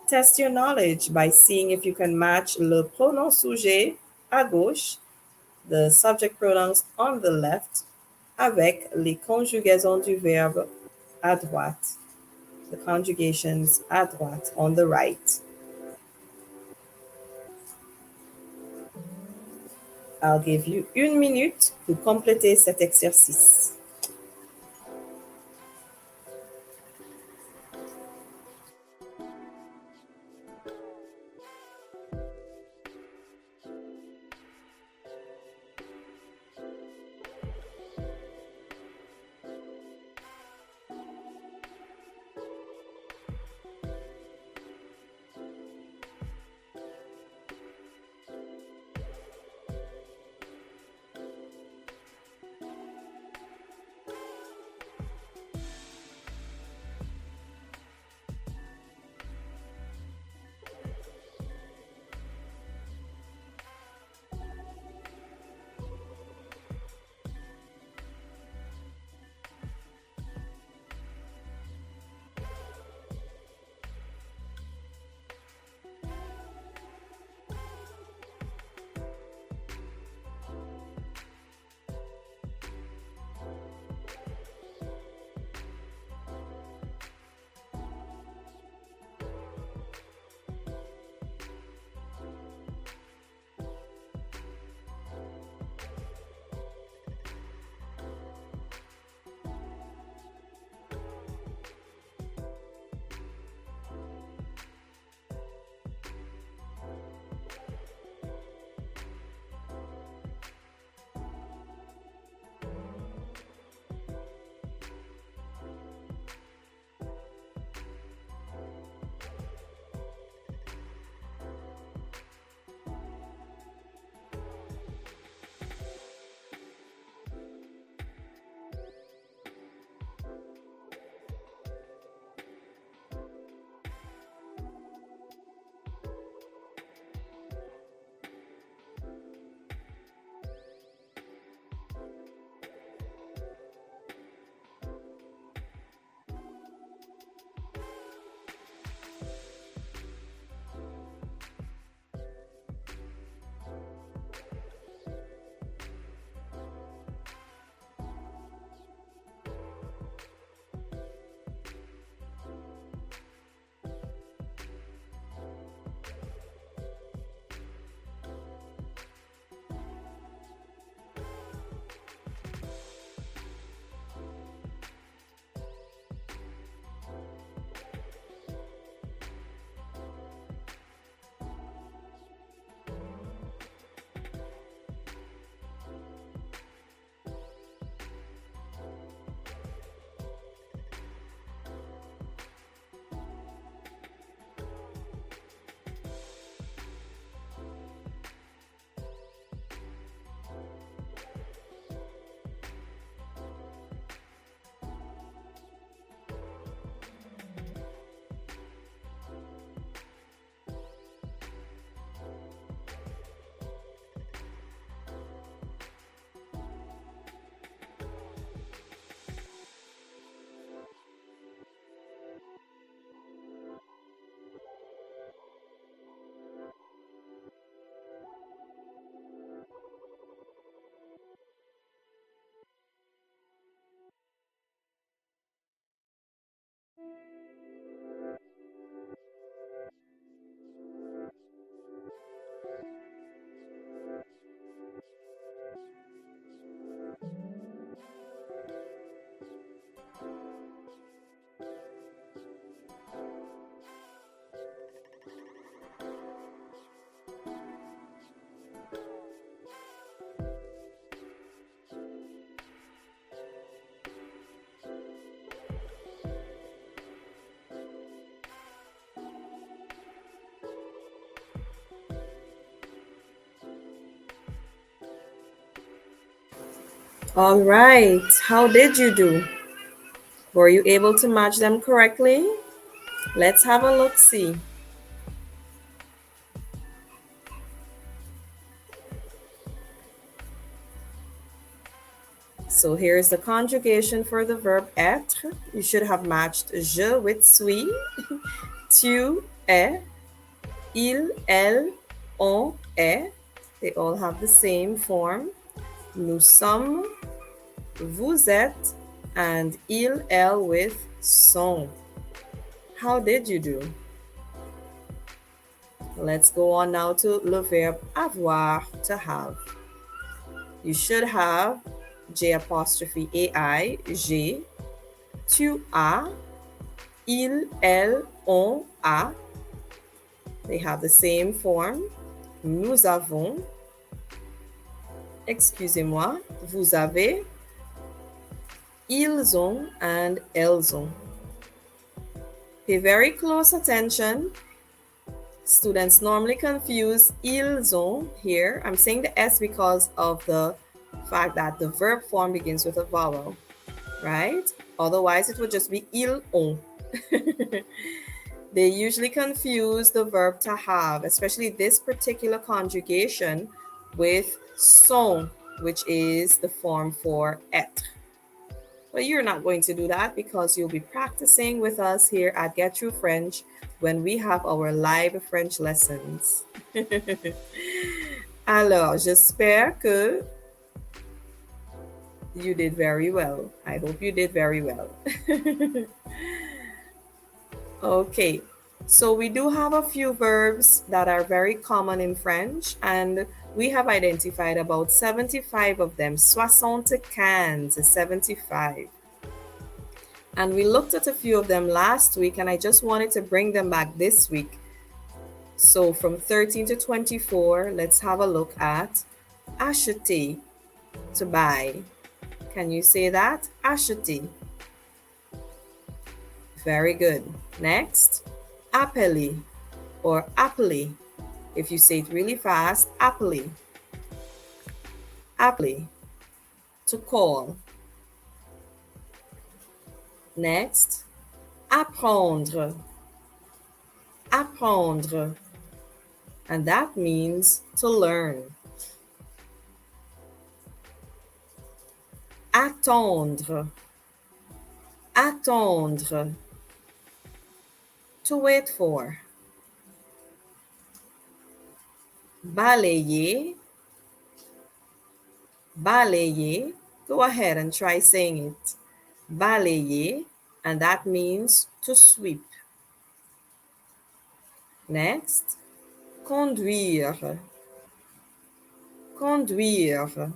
Test your knowledge by seeing if you can match le pronom sujet à gauche, the subject pronouns on the left, avec les conjugaisons du verbe à droite, the conjugations à droite, on the right. I'll give you 1 minute pour compléter cet exercice. All right. How did you do? Were you able to match them correctly? Let's have a look see. So here's the conjugation for the verb être. You should have matched je with suis, tu es, il, elle, on est. They all have the same form. Nous sommes, vous êtes, and il, elle with sont. How did you do? Let's go on now to le verbe avoir, to have. You should have J apostrophe AI, j'ai, tu as, il, elle, on a. They have the same form. Nous avons, excusez-moi, vous avez, ils ont, and elles ont. Pay very close attention. Students normally confuse ils ont here. I'm saying the S because of the fact that the verb form begins with a vowel, right? Otherwise, it would just be ils ont. They usually confuse the verb to have, especially this particular conjugation, with sont, which is the form for être. But you're not going to do that because you'll be practicing with us here at Get Through French when we have our live French lessons. Alors, j'espère que you did very well. I hope you did very well. Okay, so we do have a few verbs that are very common in French, and we have identified about 75 of them. 75, 75. And we looked at a few of them last week, and I just wanted to bring them back this week. So from 13 to 24, let's have a look at acheter, to buy. Can you say that? Acheter. Very good. Next, appeler or appeler. If you say it really fast, appeler. Appeler, to call. Next, apprendre. Apprendre. And that means to learn. Attendre. Attendre. To wait for. Balayer. Balayer. Go ahead and try saying it. Balayer, and that means to sweep. Next, conduire. Conduire,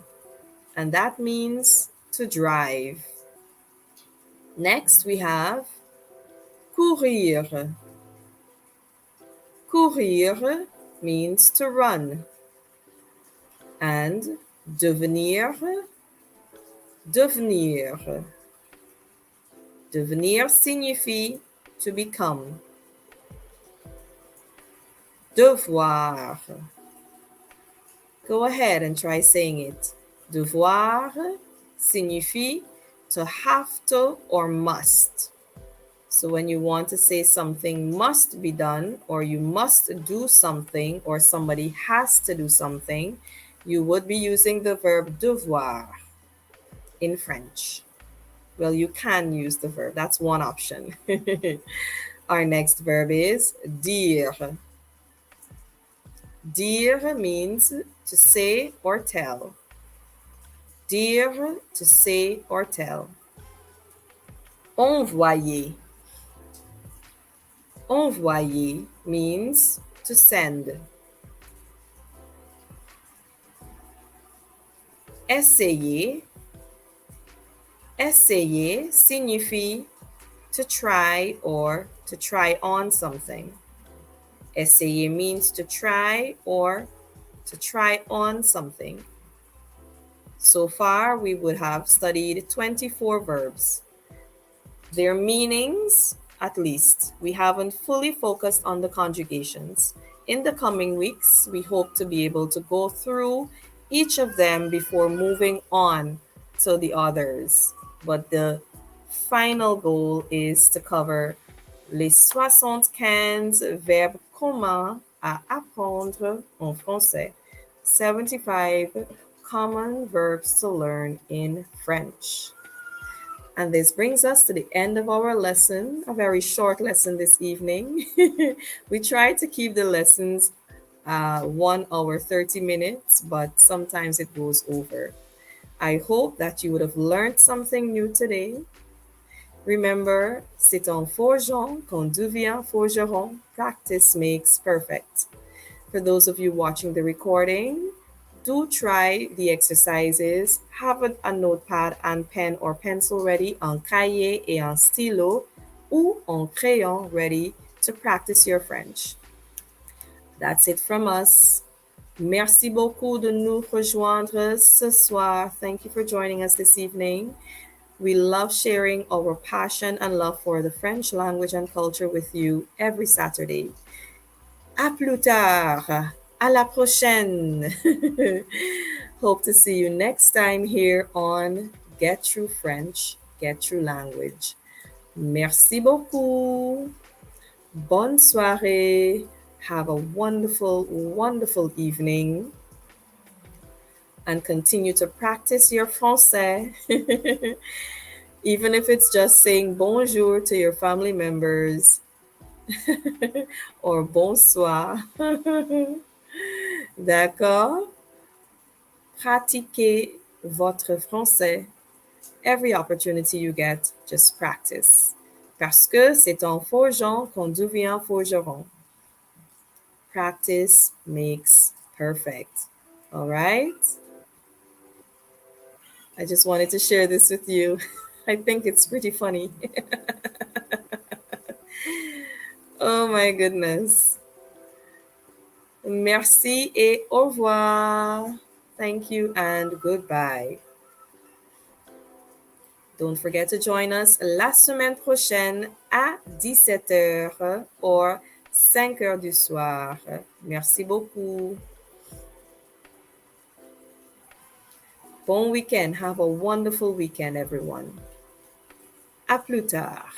and that means to drive. Next, we have courir. Courir means to run. And devenir, devenir. Devenir signifie to become. Devoir. Go ahead and try saying it. Devoir signifie to have to or must. So when you want to say something must be done, or you must do something, or somebody has to do something, you would be using the verb devoir in French. Well, you can use the verb. That's one option. Our next verb is dire. Dire means to say or tell. Dire, to say or tell. Envoyer. Envoyer means to send. Essayer. Essayer signifie to try or to try on something. Essayer means to try or to try on something. So far, we would have studied 24 verbs. Their meanings, at least, we haven't fully focused on the conjugations. In the coming weeks, we hope to be able to go through each of them before moving on to the others. But the final goal is to cover les 75 verbes communs à apprendre en français. 75 common verbs to learn in French. And this brings us to the end of our lesson, a very short lesson this evening. We try to keep the lessons 1 hour, 30 minutes, but sometimes it goes over. I hope that you would have learned something new today. Remember, c'est en forgeant qu'on devient forgeron. Practice makes perfect. For those of you watching the recording, do try the exercises. Have a notepad and pen or pencil ready, un cahier et un stylo, ou un crayon ready to practice your French. That's it from us. Merci beaucoup de nous rejoindre ce soir. Thank you for joining us this evening. We love sharing our passion and love for the French language and culture with you every Saturday. À plus tard. À la prochaine. Hope to see you next time here on Get Through French, Get Through Language. Merci beaucoup. Bonne soirée. Have a wonderful, wonderful evening. And continue to practice your français. Even if it's just saying bonjour to your family members or bonsoir. D'accord? Pratiquez votre français. Every opportunity you get, just practice. Parce que c'est en forgeant qu'on devient forgeron. Practice makes perfect. All right? I just wanted to share this with you. I think it's pretty funny. Oh my goodness. Merci et au revoir. Thank you and goodbye. Don't forget to join us la semaine prochaine à 17h or 5h du soir. Merci beaucoup. Bon weekend. Have a wonderful weekend, everyone. À plus tard.